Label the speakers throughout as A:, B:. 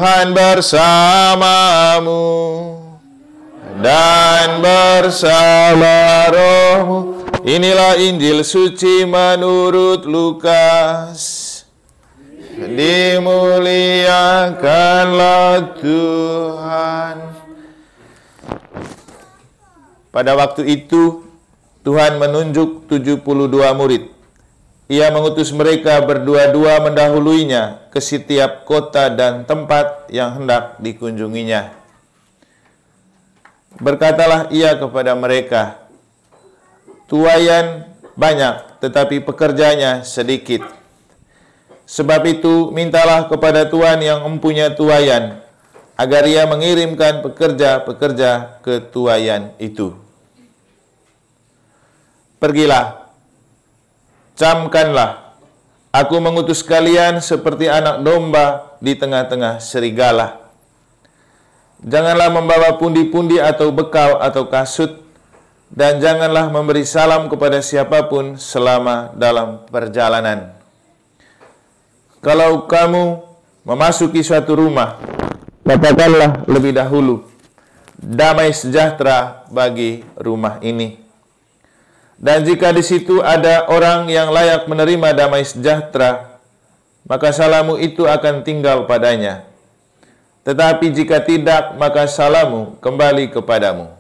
A: Tuhan bersamamu dan bersama rohmu. Inilah Injil suci menurut Lukas. Dimuliakanlah Tuhan. Pada waktu itu, Tuhan menunjuk 72 murid. Ia mengutus mereka berdua-dua mendahuluinya ke setiap kota dan tempat yang hendak dikunjunginya. Berkatalah ia kepada mereka, tuaian banyak, tetapi pekerjanya sedikit. Sebab itu, mintalah kepada Tuhan yang mempunyai tuaian, agar ia mengirimkan pekerja-pekerja ke tuaian itu. Pergilah, camkanlah, aku mengutus kalian seperti anak domba di tengah-tengah serigala. Janganlah membawa pundi-pundi atau bekal atau kasut, dan janganlah memberi salam kepada siapapun selama dalam perjalanan. Kalau kamu memasuki suatu rumah, katakanlah lebih dahulu, damai sejahtera bagi rumah ini. Dan jika di situ ada orang yang layak menerima damai sejahtera, maka salammu itu akan tinggal padanya. Tetapi jika tidak, maka salammu kembali kepadamu.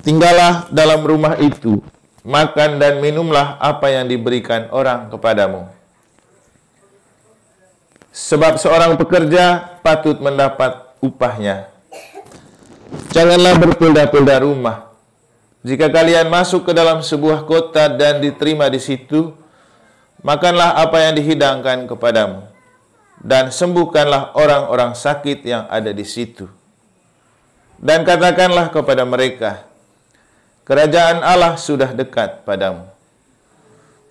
A: Tinggallah dalam rumah itu, makan dan minumlah apa yang diberikan orang kepadamu. Sebab seorang pekerja patut mendapat upahnya. Janganlah berpindah-pindah rumah. Jika kalian masuk ke dalam sebuah kota dan diterima di situ, makanlah apa yang dihidangkan kepadamu, dan sembuhkanlah orang-orang sakit yang ada di situ. Dan katakanlah kepada mereka, kerajaan Allah sudah dekat padamu.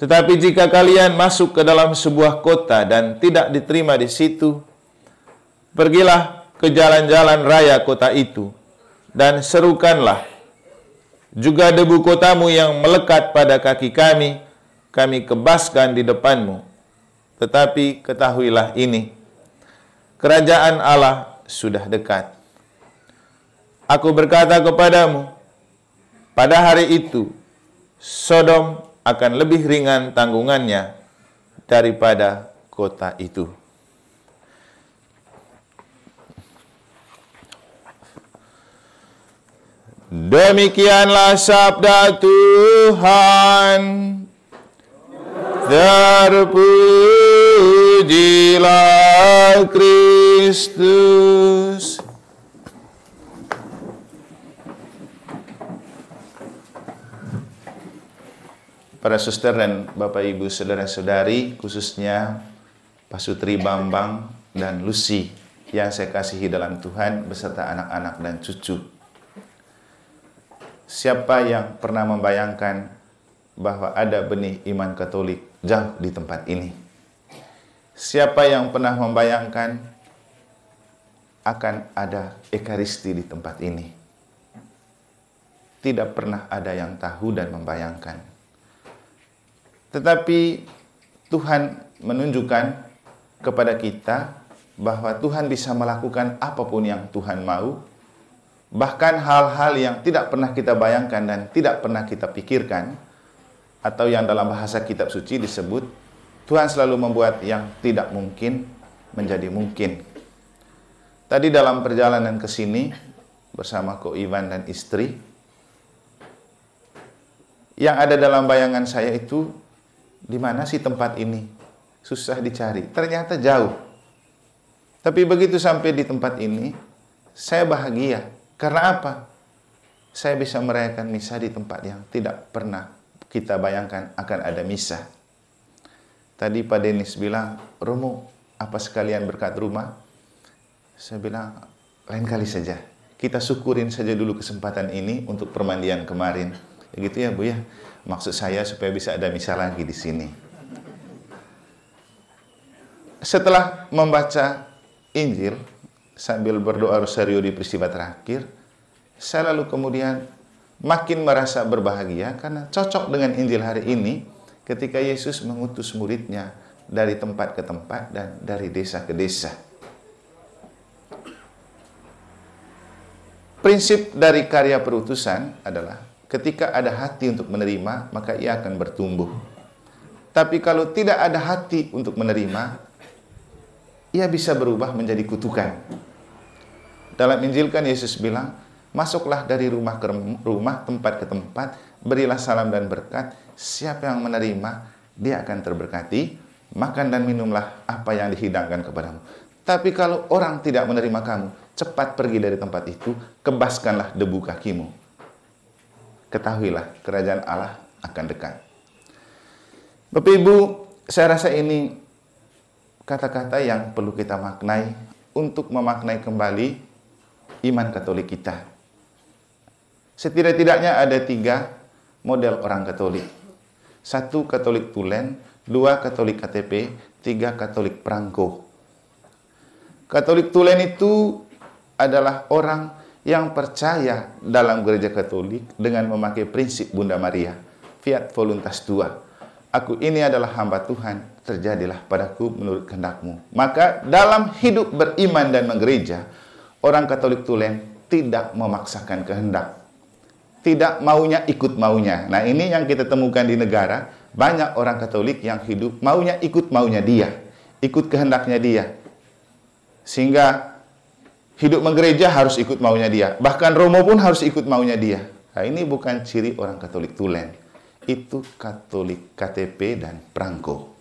A: Tetapi jika kalian masuk ke dalam sebuah kota dan tidak diterima di situ, pergilah ke jalan-jalan raya kota itu, dan serukanlah, juga debu kotamu yang melekat pada kaki kami, kami kebaskan di depanmu. Tetapi ketahuilah ini, kerajaan Allah sudah dekat. Aku berkata kepadamu, pada hari itu, Sodom akan lebih ringan tanggungannya daripada kota itu. Demikianlah sabda Tuhan. Terpujilah Kristus. Para suster dan Bapak Ibu saudara-saudari, khususnya Pak Sutri Bambang dan Lucy yang saya kasihi dalam Tuhan beserta anak-anak dan cucu. Siapa yang pernah membayangkan bahwa ada benih iman Katolik jauh di tempat ini? Siapa yang pernah membayangkan akan ada Ekaristi di tempat ini? Tidak pernah ada yang tahu dan membayangkan. Tetapi Tuhan menunjukkan kepada kita bahwa Tuhan bisa melakukan apapun yang Tuhan mau, bahkan hal-hal yang tidak pernah kita bayangkan dan tidak pernah kita pikirkan, atau yang dalam bahasa kitab suci disebut, Tuhan selalu membuat yang tidak mungkin menjadi mungkin. Tadi dalam perjalanan ke sini bersama Ko Iwan dan istri, yang ada dalam bayangan saya itu, di mana sih tempat ini? Susah dicari. Ternyata jauh. Tapi begitu sampai di tempat ini, saya bahagia. Karena apa? Saya bisa merayakan misa di tempat yang tidak pernah kita bayangkan akan ada misa. Tadi Pak Denis bilang, Romo, apa sekalian berkat rumah? Saya bilang, lain kali saja. Kita syukurin saja dulu kesempatan ini untuk permandian kemarin. Ya gitu ya Bu ya. Maksud saya supaya bisa ada misa lagi di sini. Setelah membaca Injil sambil berdoa rosario di peristiwa terakhir, saya lalu kemudian makin merasa berbahagia karena cocok dengan Injil hari ini ketika Yesus mengutus muridnya dari tempat ke tempat dan dari desa ke desa. prinsip dari karya perutusan adalah ketika ada hati untuk menerima, maka ia akan bertumbuh. Tapi kalau tidak ada hati untuk menerima, ia bisa berubah menjadi kutukan. Dalam Injil kan Yesus bilang, masuklah dari rumah ke rumah, tempat ke tempat, berilah salam dan berkat. Siapa yang menerima, dia akan terberkati. Makan dan minumlah apa yang dihidangkan kepadamu. Tapi kalau orang tidak menerima kamu, cepat pergi dari tempat itu, kebaskanlah debu kakimu. Ketahuilah, kerajaan Allah akan dekat. Bapak Ibu, saya rasa ini kata-kata yang perlu kita maknai untuk memaknai kembali iman Katolik kita. Setidak-tidaknya ada 3 model orang Katolik. 1 Katolik tulen, 2 Katolik KTP, 3 Katolik perangko. Katolik tulen itu adalah orang yang percaya dalam gereja Katolik dengan memakai prinsip Bunda Maria, Fiat Voluntas Tua. Aku ini adalah hamba Tuhan, terjadilah padaku menurut kehendak-Mu. Maka dalam hidup beriman dan menggereja, orang Katolik tulen tidak memaksakan kehendak. Tidak maunya ikut maunya. Nah, ini yang kita temukan di negara. Banyak orang Katolik yang hidup maunya ikut maunya dia. Ikut kehendaknya dia. Sehingga hidup menggereja harus ikut maunya dia. Bahkan Romo pun harus ikut maunya dia. Nah, ini bukan ciri orang Katolik tulen. Itu Katolik KTP dan perangko.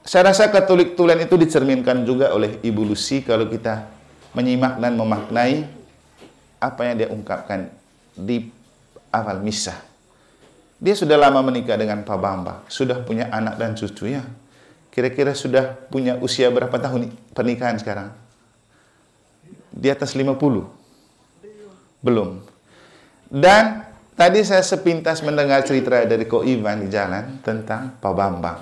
A: Saya rasa Katolik tulen itu dicerminkan juga oleh Ibu Lucy kalau kita menyimak dan memaknai apa yang dia ungkapkan di awal misa. Dia sudah lama menikah dengan Pak Bambang, sudah punya anak dan cucu ya. Kira-kira sudah punya usia berapa tahun pernikahan sekarang? Di atas 50? Belum. Dan tadi saya sepintas mendengar cerita dari Ko Ivan di jalan tentang Pak Bambang.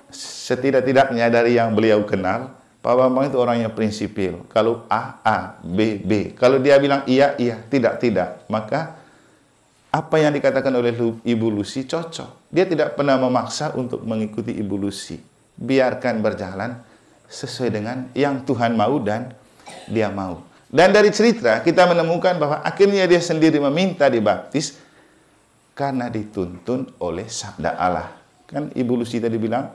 A: Setidak-tidaknya dari yang beliau kenal, Pak Bambang itu orangnya prinsipil. Kalau A, A, B, B. Kalau dia bilang iya, iya, tidak, tidak. Maka apa yang dikatakan oleh Ibu Lucy cocok. Dia tidak pernah memaksa untuk mengikuti Ibu Lucy. Biarkan berjalan sesuai dengan yang Tuhan mau dan dia mau. Dan dari cerita kita menemukan bahwa akhirnya dia sendiri meminta dibaptis karena dituntun oleh sabda Allah. Kan Ibu Lucy tadi bilang,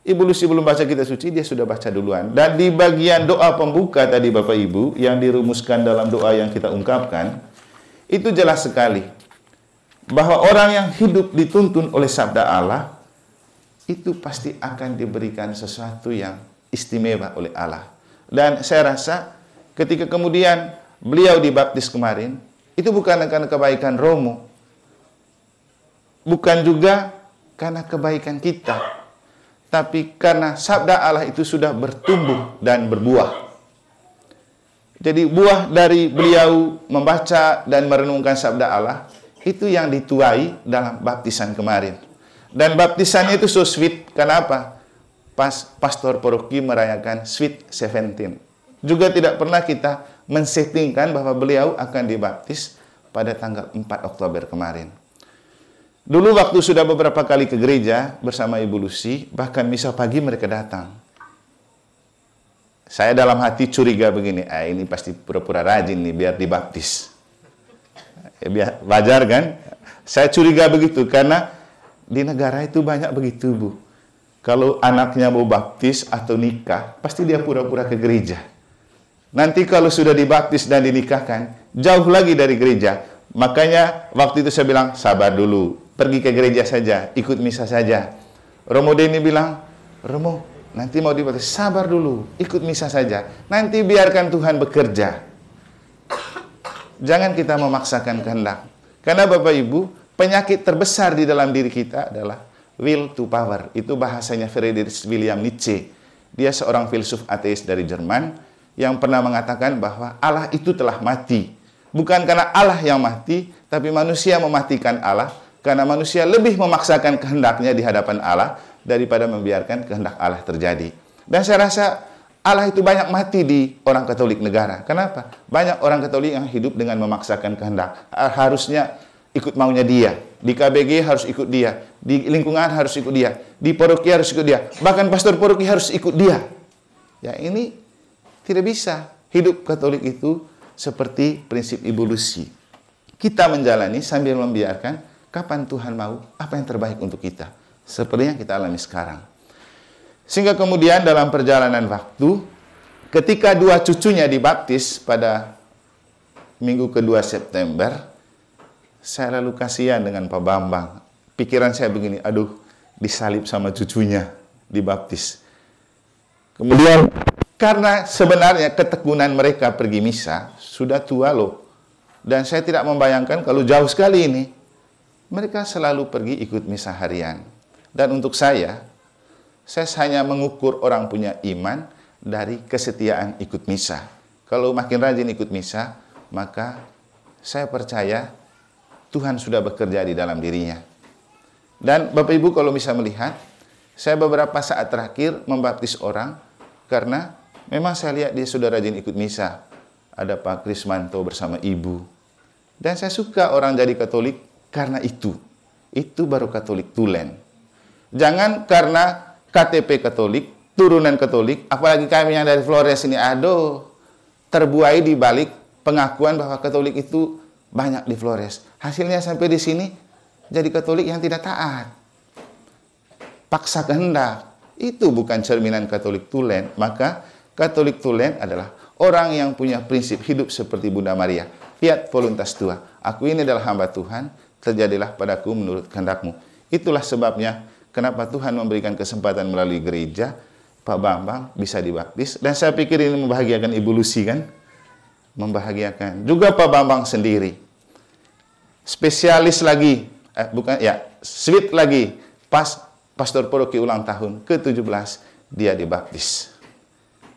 A: Ibu Lucy belum baca kitab suci, dia sudah baca duluan. Dan di bagian doa pembuka tadi Bapak Ibu, yang dirumuskan dalam doa yang kita ungkapkan, itu jelas sekali. Bahwa orang yang hidup dituntun oleh sabda Allah, itu pasti akan diberikan sesuatu yang istimewa oleh Allah. Dan saya rasa ketika kemudian beliau dibaptis kemarin, itu bukan karena kebaikan Romo. Bukan juga karena kebaikan kita. Tapi karena sabda Allah itu sudah bertumbuh dan berbuah. Jadi buah dari beliau membaca dan merenungkan sabda Allah, itu yang dituai dalam baptisan kemarin. Dan baptisannya itu so sweet. Kenapa? Pastor paroki merayakan Sweet 17. Juga tidak pernah kita men-settingkan bahwa beliau akan dibaptis pada tanggal 4 Oktober kemarin. Dulu waktu sudah beberapa kali ke gereja bersama Ibu Lucy, bahkan misa pagi mereka datang. Saya dalam hati curiga begini, ini pasti pura-pura rajin nih biar dibaptis. Ya, wajar kan? Saya curiga begitu karena di negara itu banyak begitu, Bu. Kalau anaknya mau baptis atau nikah, pasti dia pura-pura ke gereja. Nanti kalau sudah dibaptis dan dinikahkan, jauh lagi dari gereja. Makanya waktu itu saya bilang, sabar dulu. Pergi ke gereja saja, ikut misa saja. Romo Denny bilang, Romo, nanti mau dibaptis, sabar dulu, ikut misa saja. Nanti biarkan Tuhan bekerja. Jangan kita memaksakan kehendak. Karena Bapak Ibu, penyakit terbesar di dalam diri kita adalah will to power. Itu bahasanya Friedrich William Nietzsche. Dia seorang filsuf ateis dari Jerman yang pernah mengatakan bahwa Allah itu telah mati. Bukan karena Allah yang mati, tapi manusia mematikan Allah. Karena manusia lebih memaksakan kehendaknya di hadapan Allah daripada membiarkan kehendak Allah terjadi. Dan saya rasa Allah itu banyak mati di orang Katolik negara. Kenapa? Banyak orang Katolik yang hidup dengan memaksakan kehendak. Harusnya ikut maunya dia. Di KBG harus ikut dia. Di lingkungan harus ikut dia. Di paroki harus ikut dia. Bahkan pastor paroki harus ikut dia. Ya, ini tidak bisa.
B: Hidup Katolik itu seperti prinsip evolusi. Kita menjalani sambil membiarkan kapan Tuhan mau, apa yang terbaik untuk kita. Seperti yang kita alami sekarang. Sehingga kemudian dalam perjalanan waktu, ketika dua cucunya dibaptis pada minggu kedua September, saya lalu kasihan dengan Pak Bambang. Pikiran saya begini, aduh, disalib sama cucunya, dibaptis. Kemudian, karena sebenarnya ketekunan mereka pergi misa, sudah tua loh. Dan saya tidak membayangkan kalau jauh sekali ini, mereka selalu pergi ikut misa harian. Dan untuk saya hanya mengukur orang punya iman dari kesetiaan ikut misa. Kalau makin rajin ikut misa, maka saya percaya Tuhan sudah bekerja di dalam dirinya. Dan Bapak Ibu kalau bisa melihat, saya beberapa saat terakhir membaptis orang, karena memang saya lihat dia sudah rajin ikut misa. Ada Pak Krismanto bersama Ibu. Dan saya suka orang jadi Katolik karena itu. Itu baru Katolik tulen. Jangan karena KTP Katolik, turunan Katolik, apalagi kami yang dari Flores ini, aduh, terbuai di balik pengakuan bahwa Katolik itu banyak di Flores. Hasilnya sampai di sini jadi Katolik yang tidak taat. Paksa kehendak. Itu bukan cerminan Katolik tulen. Maka Katolik tulen adalah orang yang punya prinsip hidup seperti Bunda Maria. Fiat voluntas tua. Aku ini adalah hamba Tuhan, terjadilah padaku menurut kehendak-Mu. Itulah sebabnya kenapa Tuhan memberikan kesempatan melalui gereja, Pak Bambang bisa dibaptis. Dan saya pikir ini membahagiakan Ibu Lucy kan? Membahagiakan. Juga Pak Bambang sendiri. Spesialis lagi, sweet lagi, pas Pastor Paroki ulang tahun ke-17, dia dibaptis.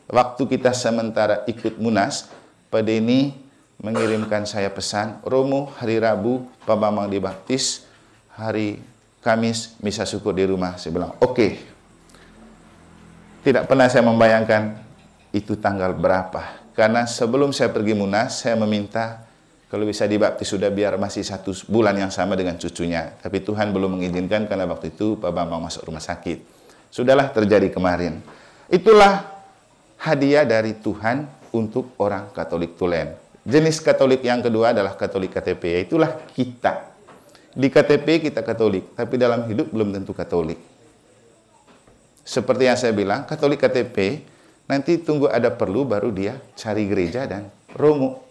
B: Waktu kita sementara ikut Munas, Pak Denny mengirimkan saya pesan, Romo hari Rabu Pak Bambang dibaptis, hari Kamis misa syukur di rumah. Saya bilang, oke. Tidak pernah saya membayangkan itu tanggal berapa. Karena sebelum saya pergi Munas, saya meminta kalau bisa dibaptis sudah biar masih 1 bulan yang sama dengan cucunya. Tapi Tuhan belum mengizinkan karena waktu itu Pak Bambang masuk rumah sakit. Sudahlah terjadi kemarin. Itulah hadiah dari Tuhan untuk orang Katolik tulen. Jenis Katolik yang kedua adalah Katolik KTP. Itulah kita. Di KTP kita Katolik, tapi dalam hidup belum tentu Katolik. Seperti yang saya bilang, Katolik KTP nanti tunggu ada perlu baru dia cari gereja dan romo.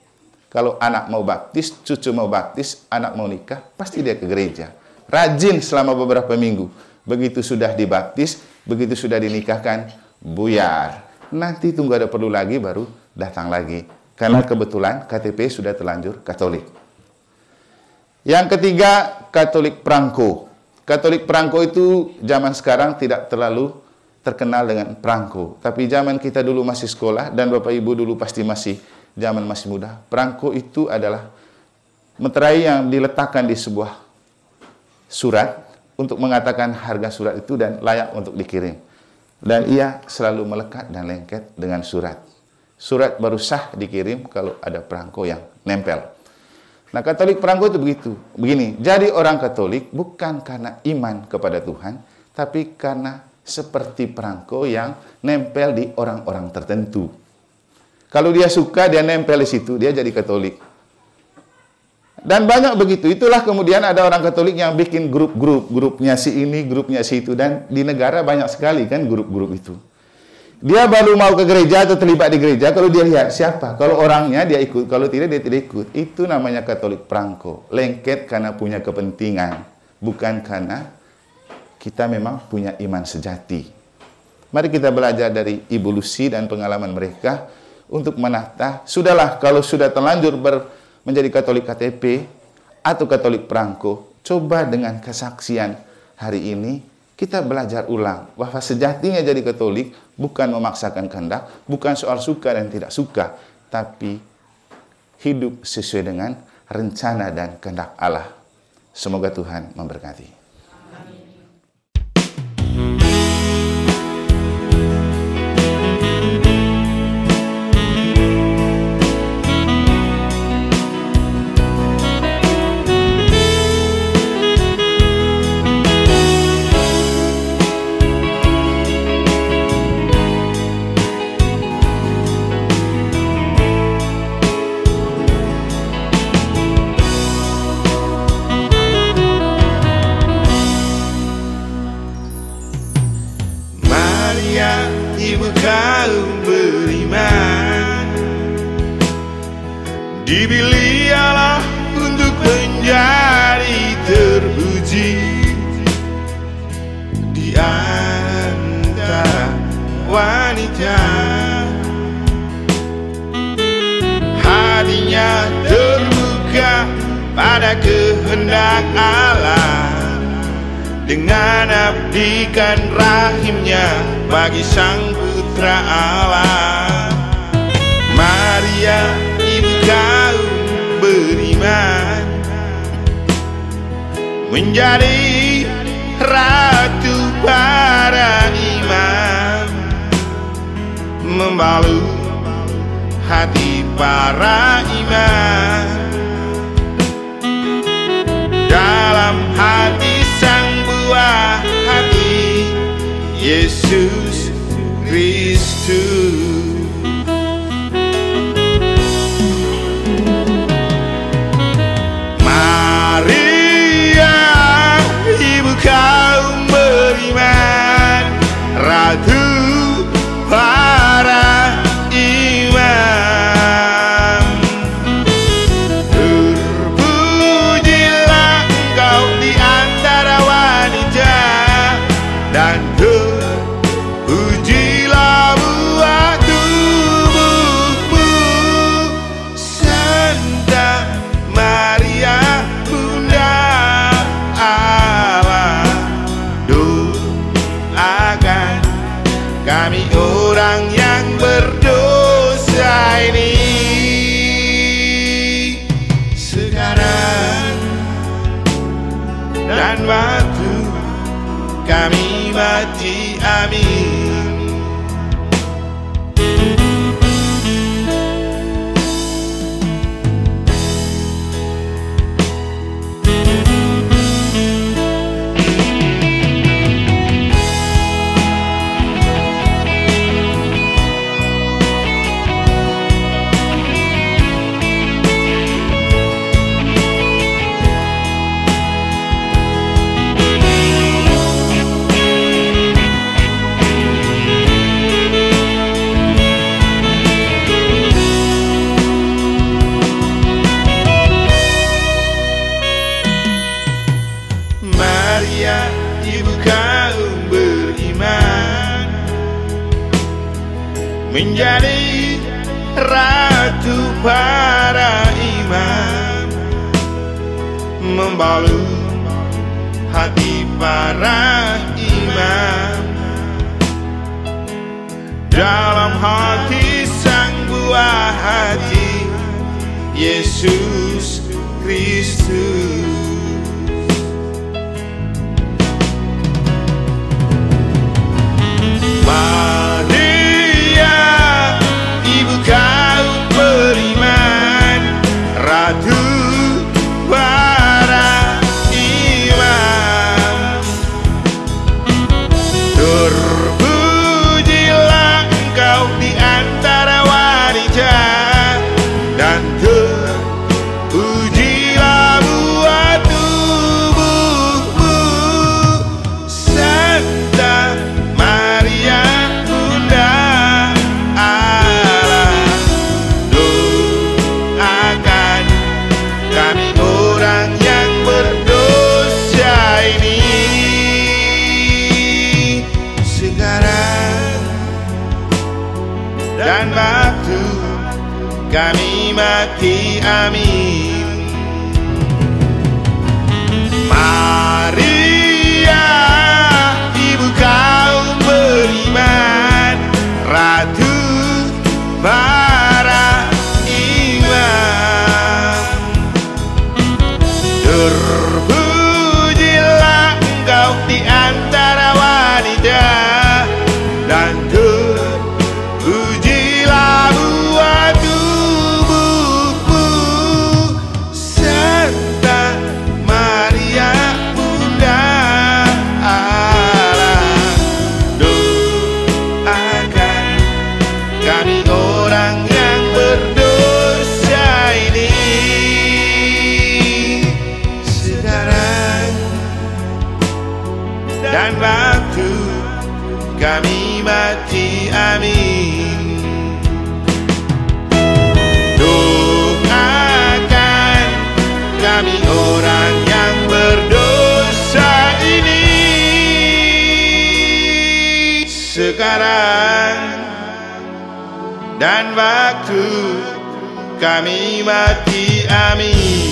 B: Kalau anak mau baptis, cucu mau baptis, anak mau nikah, pasti dia ke gereja. Rajin selama beberapa minggu. Begitu sudah dibaptis, begitu sudah dinikahkan, buyar. Nanti tunggu ada perlu lagi baru datang lagi. Karena kebetulan KTP sudah terlanjur Katolik. Yang ketiga, Katolik Perangko. Katolik Perangko itu zaman sekarang tidak terlalu terkenal dengan perangko. Tapi zaman kita dulu masih sekolah, dan Bapak Ibu dulu pasti zaman masih muda. Perangko itu adalah meterai yang diletakkan di sebuah surat untuk mengatakan harga surat itu dan layak untuk dikirim. Dan ia selalu melekat dan lengket dengan surat. Surat baru sah dikirim kalau ada perangko yang nempel. Nah, Katolik perangko itu begini, jadi orang Katolik bukan karena iman kepada Tuhan, tapi karena seperti perangko yang nempel di orang-orang tertentu. Kalau dia suka, dia nempel di situ, dia jadi Katolik. Dan banyak begitu. Itulah kemudian ada orang Katolik yang bikin grupnya si ini, grupnya si itu. Dan di negara banyak sekali kan grup-grup itu. Dia baru mau ke gereja atau terlibat di gereja, kalau dia lihat siapa. Kalau orangnya dia ikut, kalau tidak dia tidak ikut. Itu namanya Katolik perangko. Lengket karena punya kepentingan. Bukan karena kita memang punya iman sejati. Mari kita belajar dari Ibu Lucy dan pengalaman mereka untuk menata. Sudahlah, kalau sudah terlanjur menjadi Katolik KTP atau Katolik perangko, coba dengan kesaksian hari ini, kita belajar ulang bahwa sejatinya jadi Katolik bukan memaksakan kehendak, bukan soal suka dan tidak suka, tapi hidup sesuai dengan rencana dan kehendak Allah. Semoga Tuhan memberkati. Dipilih Allah untuk menjadi terpuji di antara wanita. Hatinya terbuka pada kehendak Allah, dengan abdikan rahimnya bagi sang putra Allah. Maria, ibu kaum beriman, menjadi ratu para imam, membalut hati para imam. Dalam hati sang buah hati, Yesus Kristus. Maria, ibu kaum beriman, ratu para imam. Terpujilah engkau di antara wanita, dan terpujilah buah tubuhmu, Santa Maria, Bunda Allah. Doakan kami orang yang berdosa ini sekarang dan waktu kami mati. Amin. Maria, ibu kaum beriman, menjadi ratu para imam, membalut hati para imam. Dalam hati sang buah hati, Yesus Kristus. Maria, ibu kaum beriman, ratu para imam. Terpujilah engkau di antara wanita, dan terpujilah buah tubuhmu, Santa Maria, Bunda Allah. Doakan kami orang yang berdosa ini sekarang dan waktu kami mati. Amin. Maria, ibu kaum beriman, ratu para imam. Terpujilah engkau di antara wanita, dan terpujilah buah tubuhmu, Santa Maria, Bunda Allah. Doakan kami orang yang berdosa ini sekarang dan waktu kami mati. Amin. Doa sekarang dan waktu kami mati, amin.